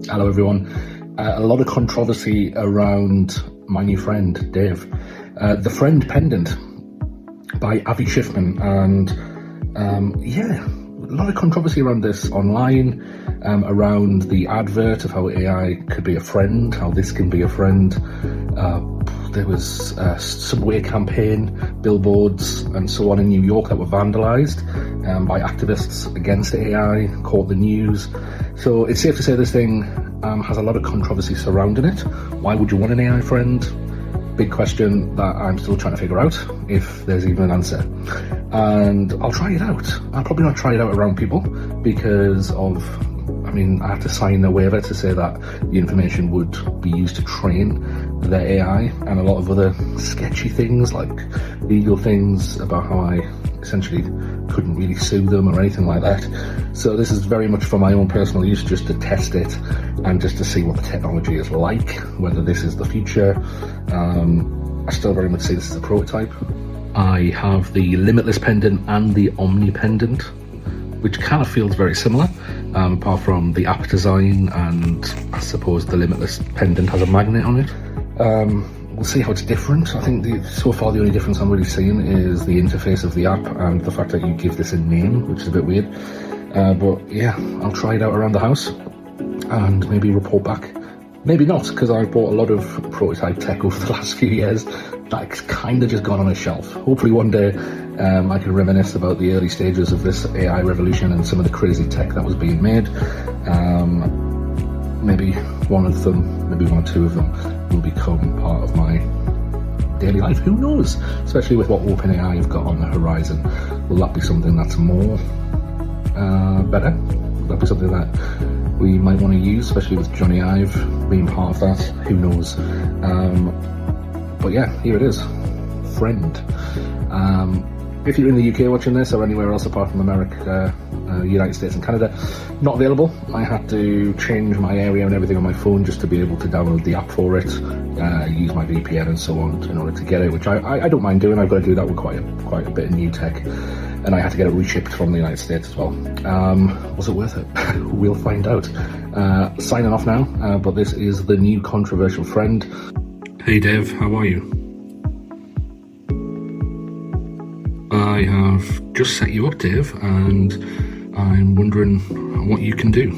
Hello everyone. A lot of controversy around my new friend, Dave. The Friend Pendant by Avi Schiffmann. And a lot of controversy around this online, around the advert of how AI could be a friend, how this can be a friend. There was a subway campaign, billboards and so on in New York that were vandalized by activists against AI, caught the news. So it's safe to say this thing has a lot of controversy surrounding it. Why would you want an AI friend? Big question that I'm still trying to figure out, if there's even an answer. And I'll try it out. I'll probably not try it out around people because I have to sign a waiver to say that the information would be used to train their AI, and a lot of other sketchy things like legal things about how I essentially couldn't really sue them or anything like that. So this is very much for my own personal use, just to test it and just to see what the technology is like, whether this is the future. I still very much see this as a prototype. I have the Limitless pendant and the Omni pendant, which kind of feels very similar, apart from the app design, and I suppose the Limitless pendant has a magnet on it. We'll see how it's different. I think so far the only difference I'm really seeing is the interface of the app and the fact that you give this a name, which is a bit weird. But yeah, I'll try it out around the house and maybe report back. Maybe not, because I've bought a lot of prototype tech over the last few years that's kind of just gone on a shelf. Hopefully one day I can reminisce about the early stages of this AI revolution and some of the crazy tech that was being made. Maybe one of them, maybe one or two of them will become part of my daily life. Who knows? Especially with what OpenAI have got on the horizon. Will that be something that's more better? Will that be something that we might want to use, especially with Johnny Ive being part of that? Who knows? But yeah, here it is. Friend. If you're in the UK watching this, or anywhere else apart from America, United States and Canada, not available. I had to change my area and everything on my phone just to be able to download the app for it, use my VPN and so on in order to get it, which I don't mind doing. I've got to do that with quite a bit of new tech, and I had to get it reshipped from the United States as well. Was it worth it? We'll find out. Signing off now, but this is the new controversial friend. Hey Dave, how are you? I have just set you up, Dave, and I'm wondering what you can do.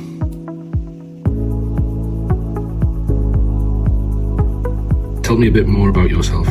Tell me a bit more about yourself.